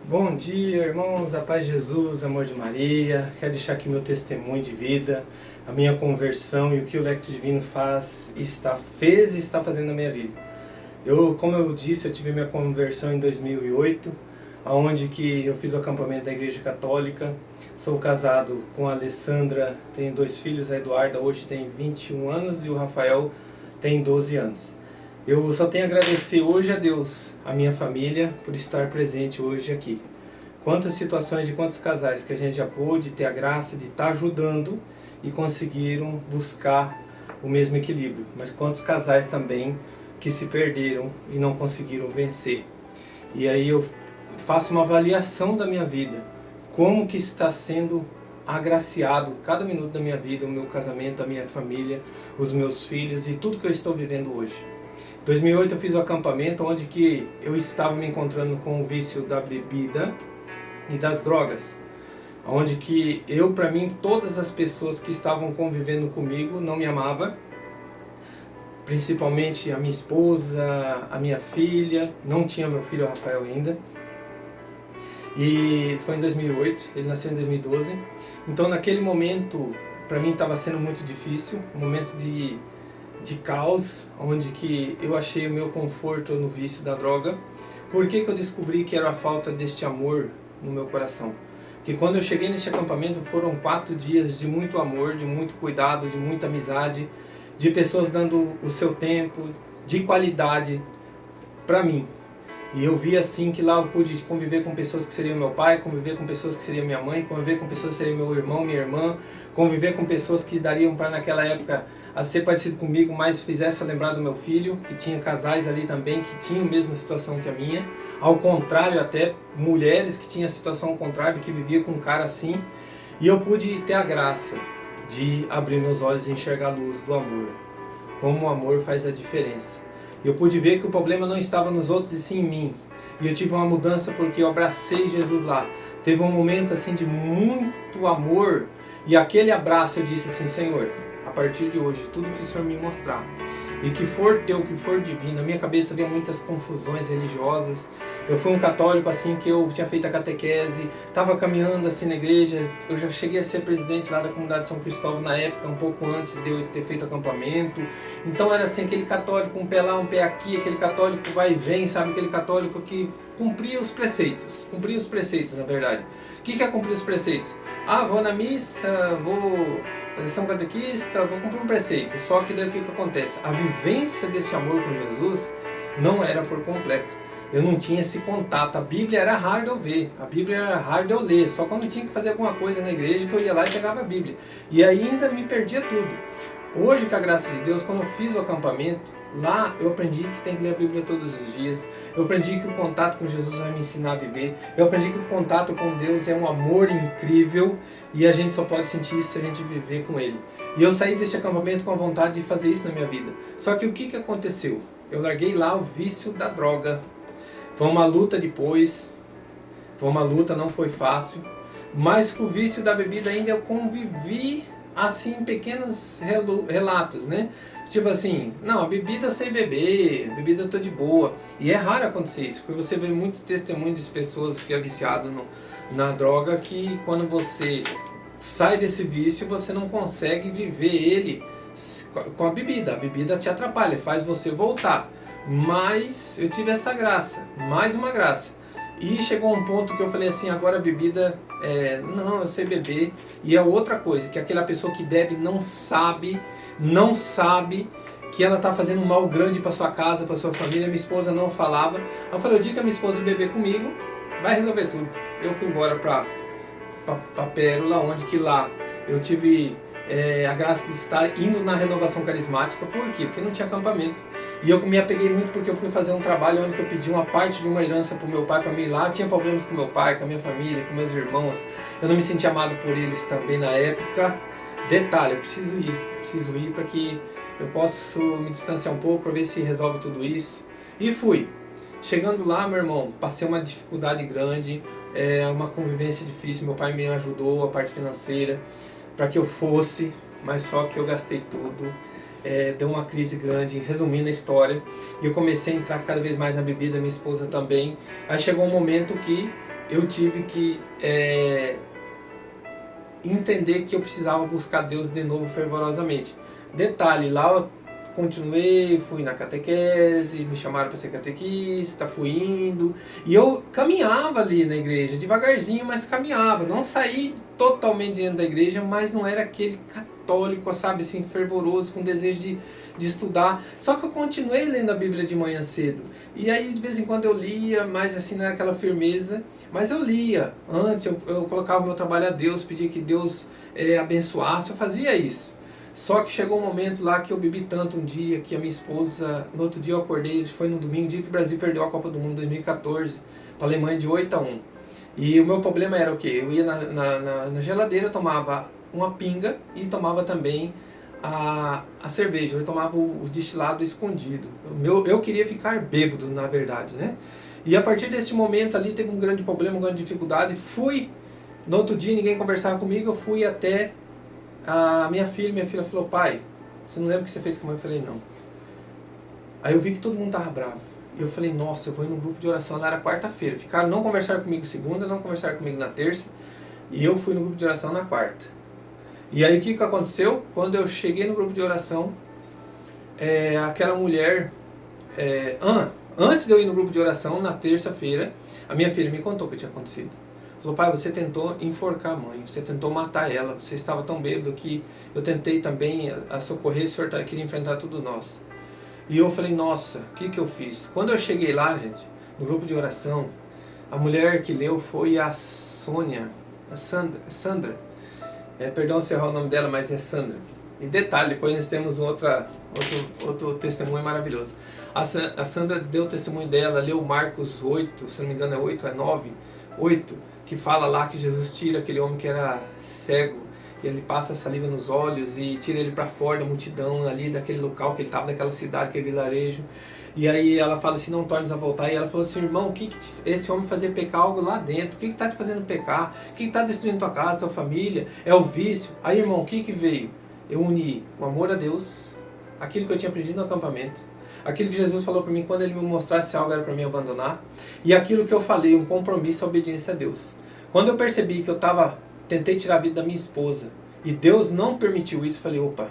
Bom dia, irmãos, a paz de Jesus, amor de Maria. Quero deixar aqui meu testemunho de vida, a minha conversão e o que o Lecto Divino fez e está fazendo na minha vida. Como eu disse, eu tive minha conversão em 2008, onde que eu fiz o acampamento da Igreja Católica. Sou casado com a Alessandra, tenho 2 filhos, a Eduarda hoje tem 21 anos e o Rafael tem 12 anos. Eu só tenho a agradecer hoje a Deus, a minha família, por estar presente hoje aqui. Quantas situações de quantos casais que a gente já pôde ter a graça de estar ajudando e conseguiram buscar o mesmo equilíbrio. Mas quantos casais também que se perderam e não conseguiram vencer. E aí eu faço uma avaliação da minha vida. Como que está sendo agraciado cada minuto da minha vida, o meu casamento, a minha família, os meus filhos e tudo que eu estou vivendo hoje. Em 2008 eu fiz o acampamento onde que eu estava me encontrando com o vício da bebida e das drogas. Onde que para mim, todas as pessoas que estavam convivendo comigo não me amavam. Principalmente a minha esposa, a minha filha, não tinha meu filho Rafael ainda. E foi em 2008, ele nasceu em 2012. Então naquele momento, para mim estava sendo muito difícil, um momento de caos, onde que eu achei o meu conforto no vício da droga. Por que que eu descobri que era a falta deste amor no meu coração? Que quando eu cheguei neste acampamento foram 4 dias de muito amor, de muito cuidado, de muita amizade, de pessoas dando o seu tempo, de qualidade para mim. E eu vi assim que lá eu pude conviver com pessoas que seriam meu pai, conviver com pessoas que seriam minha mãe, conviver com pessoas que seriam meu irmão, minha irmã, conviver com pessoas que dariam para naquela época a ser parecido comigo, mas fizesse lembrar do meu filho, que tinha casais ali também que tinham a mesma situação que a minha. Ao contrário, até mulheres que tinham a situação ao contrário, que vivia com um cara assim. E eu pude ter a graça de abrir meus olhos e enxergar a luz do amor. Como o amor faz a diferença. Eu pude ver que o problema não estava nos outros e sim em mim. E eu tive uma mudança porque eu abracei Jesus lá. Teve um momento assim de muito amor. E aquele abraço eu disse assim: Senhor, a partir de hoje, tudo que o Senhor me mostrar e que for teu, que for divino. Na minha cabeça havia muitas confusões religiosas. Eu fui um católico assim que eu tinha feito a catequese, estava caminhando assim na igreja. Eu já cheguei a ser presidente lá da comunidade de São Cristóvão na época, um pouco antes de eu ter feito acampamento. Então era assim, aquele católico, um pé lá, um pé aqui, aquele católico vai e vem, sabe? Aquele católico que cumpria os preceitos na verdade. O que é cumprir os preceitos? Ah, vou na missa, vou ser um catequista, vou cumprir um preceito. Só que daí o que acontece? A vivência desse amor com Jesus não era por completo. Eu não tinha esse contato. A Bíblia era raro de eu ver, a Bíblia era raro de eu ler. Só quando tinha que fazer alguma coisa na igreja que eu ia lá e pegava a Bíblia. E ainda me perdia tudo. Hoje, com a graça de Deus, quando eu fiz o acampamento, lá eu aprendi que tem que ler a Bíblia todos os dias. Eu aprendi que o contato com Jesus vai me ensinar a viver. Eu aprendi que o contato com Deus é um amor incrível e a gente só pode sentir isso se a gente viver com Ele. E eu saí deste acampamento com a vontade de fazer isso na minha vida. Só que o que aconteceu? Eu larguei lá o vício da droga. Foi uma luta depois. Foi uma luta, não foi fácil. Mas com o vício da bebida ainda eu convivi assim em pequenos relatos, né? Tipo assim, não, a bebida eu sei beber, a bebida eu tô de boa. E é raro acontecer isso, porque você vê muitos testemunhos de pessoas que é viciado na droga, que quando você sai desse vício, você não consegue viver ele com a bebida te atrapalha, faz você voltar. Mas eu tive essa graça, mais uma graça. E chegou um ponto que eu falei assim, agora a bebida, não, eu sei beber. E é outra coisa, que aquela pessoa que bebe não sabe que ela está fazendo um mal grande para sua casa, para sua família. Minha esposa não falava. Eu falei, o dia que a minha esposa beber comigo, vai resolver tudo. Eu fui embora para Pérola, onde que lá eu tive a graça de estar indo na renovação carismática. Por quê? Porque não tinha acampamento. E eu me apeguei muito porque eu fui fazer um trabalho onde eu pedi uma parte de uma herança para o meu pai, para mim lá. Eu tinha problemas com meu pai, com a minha família, com meus irmãos. Eu não me sentia amado por eles também na época. Detalhe, eu preciso ir para que eu possa me distanciar um pouco para ver se resolve tudo isso. E fui. Chegando lá, meu irmão, passei uma dificuldade grande, uma convivência difícil. Meu pai me ajudou, a parte financeira, para que eu fosse, mas só que eu gastei tudo. Deu uma crise grande, resumindo a história, e eu comecei a entrar cada vez mais na bebida, minha esposa também. Aí chegou um momento que eu tive que entender que eu precisava buscar Deus de novo fervorosamente. Detalhe, lá eu continuei, fui na catequese, me chamaram para ser catequista, fui indo, e eu caminhava ali na igreja, devagarzinho, mas caminhava, não saí totalmente dentro da igreja, mas não era aquele católico, sabe, assim, fervoroso, com desejo de estudar, só que eu continuei lendo a Bíblia de manhã cedo, e aí de vez em quando eu lia, mas assim, não era aquela firmeza, mas eu lia, antes eu colocava o meu trabalho a Deus, pedia que Deus abençoasse, eu fazia isso. Só que chegou um momento lá que eu bebi tanto um dia que a minha esposa, no outro dia eu acordei, foi no domingo, dia que o Brasil perdeu a Copa do Mundo 2014 para a Alemanha de 8-1. E o meu problema era o quê? Eu ia na geladeira, eu tomava uma pinga e tomava também a cerveja, eu tomava o destilado escondido. Eu queria ficar bêbado, na verdade, né? E a partir desse momento ali teve um grande problema, uma grande dificuldade. No outro dia ninguém conversava comigo, eu fui até minha filha falou: pai, você não lembra o que você fez com a mãe? Eu falei: não. Aí eu vi que todo mundo tava bravo. E eu falei: nossa, eu vou ir no grupo de oração. Lá era quarta-feira. Não conversaram comigo segunda, não conversaram comigo na terça. E eu fui no grupo de oração na quarta. E aí o que aconteceu? Quando eu cheguei no grupo de oração, aquela mulher, antes de eu ir no grupo de oração, na terça-feira, a minha filha me contou o que tinha acontecido. Falou: pai, você tentou enforcar a mãe, você tentou matar ela, você estava tão bêbado que eu tentei também a socorrer, o senhor queria enfrentar tudo nós. E eu falei: nossa, o que eu fiz? Quando eu cheguei lá, gente, no grupo de oração, a mulher que leu foi a Sônia, a Sandra, perdão se errar o nome dela, mas é Sandra. E detalhe, depois nós temos outro testemunho maravilhoso. A Sandra deu o testemunho dela, leu Marcos 8, se não me engano é 8, é 9, 8, que fala lá que Jesus tira aquele homem que era cego, e ele passa a saliva nos olhos e tira ele para fora da multidão ali, daquele local que ele estava, daquela cidade, aquele vilarejo. E aí ela fala assim: não tornes a voltar. E ela falou assim: irmão, o que esse homem fazia pecar algo lá dentro? O que está te fazendo pecar? O que está destruindo tua casa, tua família? É o vício. Aí, irmão, o que veio? Eu uni o amor a Deus, aquilo que eu tinha aprendido no acampamento, aquilo que Jesus falou para mim quando ele me mostrasse algo era para mim abandonar, e aquilo que eu falei, um compromisso, a obediência a Deus. Quando eu percebi que tentei tirar a vida da minha esposa e Deus não permitiu isso, eu falei: opa,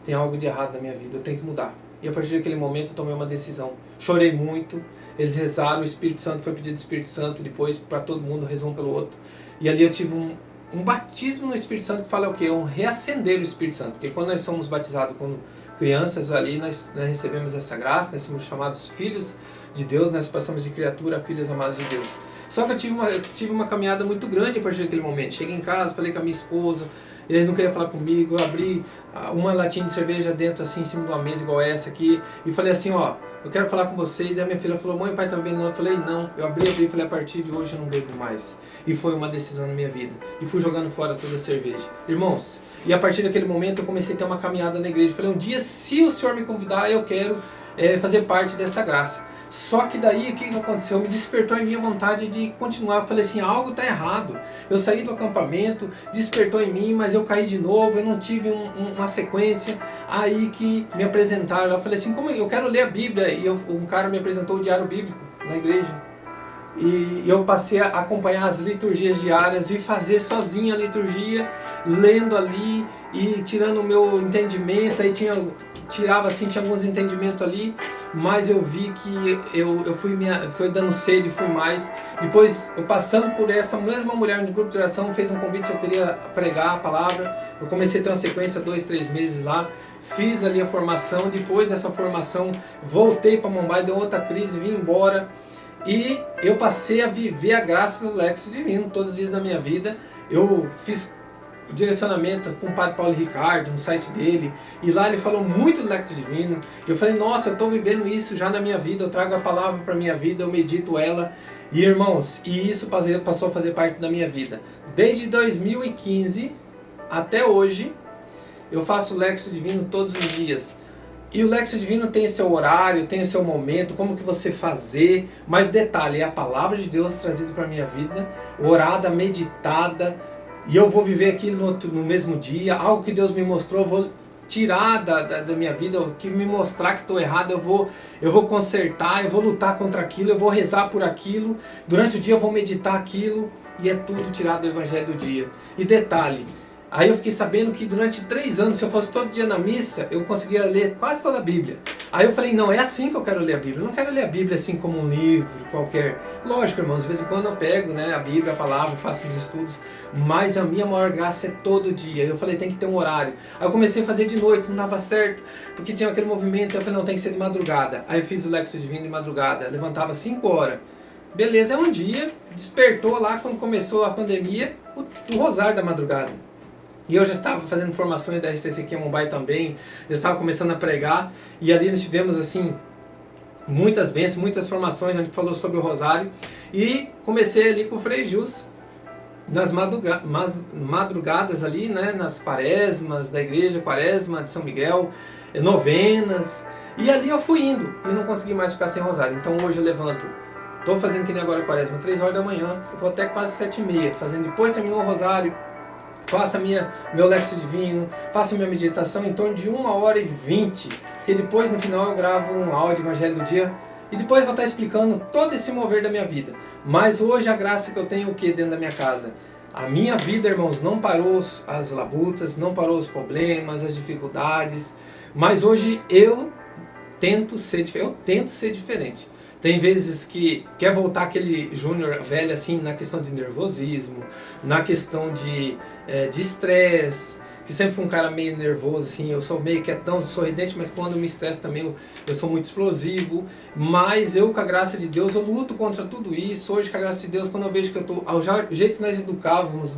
tem algo de errado na minha vida, eu tenho que mudar. E a partir daquele momento eu tomei uma decisão. Chorei muito, eles rezaram, o Espírito Santo foi pedido do Espírito Santo, depois para todo mundo, rezou um pelo outro. E ali eu tive um batismo no Espírito Santo que fala o quê? Um reacender o Espírito Santo. Porque quando nós somos batizados como crianças ali, nós recebemos essa graça, nós somos chamados filhos de Deus, nós passamos de criatura a filhas amadas de Deus. Só que eu tive uma caminhada muito grande a partir daquele momento. Cheguei em casa, falei com a minha esposa, eles não queriam falar comigo, eu abri uma latinha de cerveja dentro, assim, em cima de uma mesa igual essa aqui, e falei assim: ó, eu quero falar com vocês. E a minha filha falou: mãe, pai tá bebendo? Não. Eu falei: não. Eu abri e falei: a partir de hoje eu não bebo mais. E foi uma decisão na minha vida. E fui jogando fora toda a cerveja. Irmãos, e a partir daquele momento eu comecei a ter uma caminhada na igreja. Falei: um dia, se o Senhor me convidar, eu quero fazer parte dessa graça. Só que daí o que aconteceu? Me despertou em mim a vontade de continuar. Eu falei assim: algo está errado. Eu saí do acampamento, despertou em mim, mas eu caí de novo, eu não tive uma sequência. Aí que me apresentaram, eu falei assim: como eu quero ler a Bíblia? E um cara me apresentou o diário bíblico na igreja. E eu passei a acompanhar as liturgias diárias e fazer sozinho a liturgia, lendo ali e tirando o meu entendimento. Aí tinha alguns entendimentos ali, mas eu vi que eu fui dando sede, fui mais. Depois, eu passando por essa mesma mulher no grupo de oração, fez um convite se eu queria pregar a palavra. Eu comecei a ter uma sequência, 2, 3 meses lá. Fiz ali a formação. Depois dessa formação, voltei para Mumbai, deu outra crise, vim embora. E eu passei a viver a graça do Lexo Divino todos os dias da minha vida. Eu fiz o direcionamento com o Padre Paulo Ricardo no site dele, e lá ele falou muito do Lexo Divino. Eu falei: nossa, eu estou vivendo isso já na minha vida, eu trago a palavra para a minha vida, eu medito ela. E irmãos, e isso passou a fazer parte da minha vida. Desde 2015 até hoje, eu faço o Lexo Divino todos os dias. E o Lexo Divino tem seu horário, tem o seu momento, como que você fazer. Mas detalhe, é a palavra de Deus trazida para a minha vida, orada, meditada. E eu vou viver aquilo no mesmo dia. Algo que Deus me mostrou, eu vou tirar da minha vida, o que me mostrar que estou errado, eu vou consertar, eu vou lutar contra aquilo, eu vou rezar por aquilo, durante o dia eu vou meditar aquilo, e é tudo tirado do Evangelho do dia. E detalhe, aí eu fiquei sabendo que durante 3 anos, se eu fosse todo dia na missa, eu conseguia ler quase toda a Bíblia. Aí eu falei, não, é assim que eu quero ler a Bíblia. Eu não quero ler a Bíblia assim como um livro qualquer. Lógico, irmãos, de vez em quando eu pego, né, a Bíblia, a palavra, faço os estudos, mas a minha maior graça é todo dia. Eu falei, tem que ter um horário. Aí eu comecei a fazer de noite, não dava certo, porque tinha aquele movimento. Eu falei, não, tem que ser de madrugada. Aí eu fiz o Lexio Divino de madrugada, levantava 5 horas. Beleza, um dia despertou lá quando começou a pandemia o rosário da madrugada. E eu já estava fazendo formações da RCC aqui em Mumbai também, já estava começando a pregar, e ali nós tivemos assim muitas bênçãos, muitas formações, onde falou sobre o rosário, e comecei ali com o Frei Jus, nas madrugadas ali, né, nas quaresmas da igreja, quaresma de São Miguel, novenas, e ali eu fui indo, e não consegui mais ficar sem rosário. Então hoje eu levanto, estou fazendo que nem agora a quaresma, 3 horas da manhã, eu vou até quase 7h30, fazendo, depois terminou o rosário, faço meu Lexio Divino, faço minha meditação em torno de 1h20, porque depois no final eu gravo um áudio, Evangelho do Dia, e depois eu vou estar explicando todo esse mover da minha vida. Mas hoje a graça que eu tenho o que dentro da minha casa? A minha vida, irmãos, não parou as labutas, não parou os problemas, as dificuldades, mas hoje eu tento ser diferente. Tem vezes que quer voltar aquele Júnior velho assim na questão de nervosismo, na questão de estresse, que sempre fui um cara meio nervoso, assim, eu sou meio quietão, sorridente, mas quando me estresso também eu sou muito explosivo, mas eu, com a graça de Deus, eu luto contra tudo isso. Hoje, com a graça de Deus, quando eu vejo que eu tô, o jeito que nós educávamos,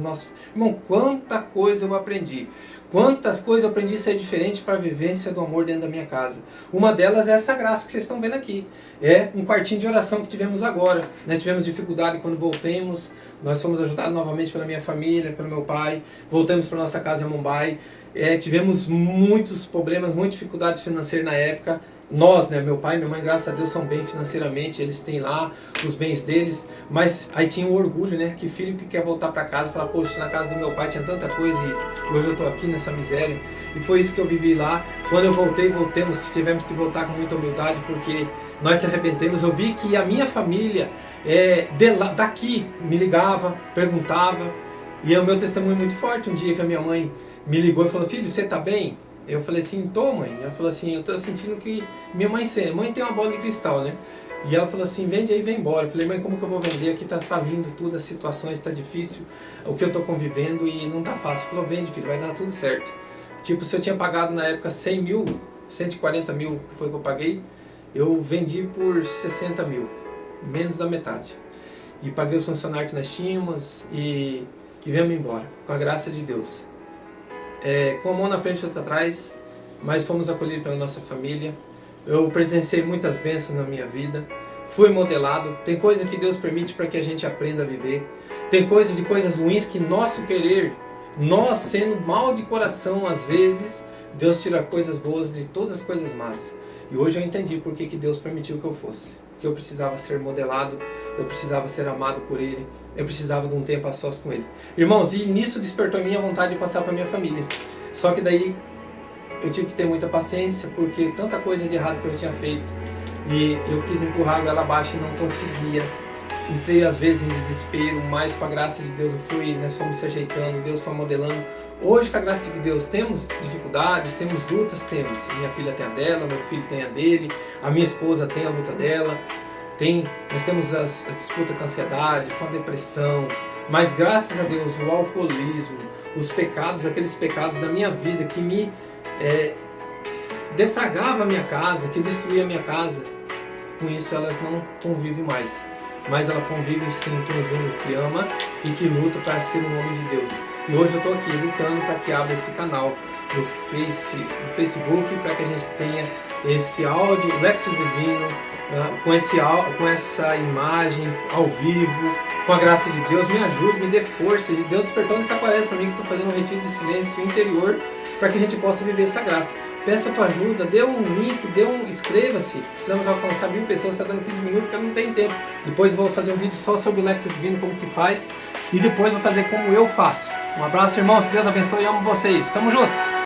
irmão, quanta coisa eu aprendi. Quantas coisas eu aprendi a ser diferente para a vivência do amor dentro da minha casa. Uma delas é essa graça que vocês estão vendo aqui. É um quartinho de oração que tivemos agora. Nós tivemos dificuldade quando voltemos. Nós fomos ajudados novamente pela minha família, pelo meu pai. Voltamos para nossa casa em Mumbai. Tivemos muitos problemas, muitas dificuldades financeiras na época. Nós, né, meu pai e minha mãe, graças a Deus, são bem financeiramente, eles têm lá os bens deles, mas aí tinha o orgulho, né, que filho que quer voltar para casa, falar, poxa, na casa do meu pai tinha tanta coisa e hoje eu estou aqui nessa miséria. E foi isso que eu vivi lá. Quando eu voltei, tivemos que voltar com muita humildade, porque nós se arrependemos. Eu vi que a minha família daqui me ligava, perguntava, e é o meu testemunho muito forte. Um dia que a minha mãe me ligou e falou, filho, você está bem? Eu falei assim, tô, mãe. Ela falou assim, eu tô sentindo que minha mãe tem uma bola de cristal, né? E ela falou assim, vende aí e vem embora. Eu falei, mãe, como que eu vou vender? Aqui tá falindo tudo, as situações tá difícil, o que eu tô convivendo e não tá fácil. Ela falou, vende, filho, vai dar tudo certo. Tipo, se eu tinha pagado na época 100 mil, 140 mil, que foi que eu paguei, eu vendi por 60 mil, menos da metade. E paguei os funcionários que nós tínhamos e viemos embora, com a graça de Deus. Com a mão na frente e outra atrás, mas fomos acolhidos pela nossa família. Eu presenciei muitas bênçãos na minha vida, fui modelado. Tem coisa que Deus permite para que a gente aprenda a viver. Tem coisas ruins que nosso querer, nós sendo mal de coração às vezes, Deus tira coisas boas de todas as coisas más. E hoje eu entendi por que Deus permitiu que eu fosse. Que eu precisava ser modelado, eu precisava ser amado por Ele, eu precisava de um tempo a sós com Ele. Irmãos, e nisso despertou a minha vontade de passar para minha família. Só que daí eu tive que ter muita paciência, porque tanta coisa de errado que eu tinha feito, e eu quis empurrar a goela abaixo e não conseguia. Entrei às vezes em desespero, mas com a graça de Deus nós fomos se ajeitando, Deus foi modelando. Hoje, com a graça de Deus, temos dificuldades, temos lutas, temos. Minha filha tem a dela, meu filho tem a dele, a minha esposa tem a luta dela. Nós temos as disputas com a ansiedade, com a depressão. Mas graças a Deus, o alcoolismo, os pecados, aqueles pecados da minha vida que me defragava a minha casa, que destruía a minha casa, com isso elas não convivem mais. Mas ela convive sim com um Júnior que ama e que luta para ser o nome de Deus. E hoje eu estou aqui lutando para que abra esse canal no Facebook, para que a gente tenha esse áudio, Lexio Divino, com essa imagem ao vivo, com a graça de Deus. Me ajude, me dê força. E Deus despertou nessa quaresma para mim, que estou fazendo um retiro de silêncio interior, para que a gente possa viver essa graça. Peço a tua ajuda, dê um link, inscreva-se. Precisamos alcançar 1000 pessoas, está dando 15 minutos, porque eu não tenho tempo. Depois eu vou fazer um vídeo só sobre o Lexio Divino, como que faz. E depois vou fazer como eu faço. Um abraço, irmãos, que Deus abençoe e amo vocês. Tamo junto!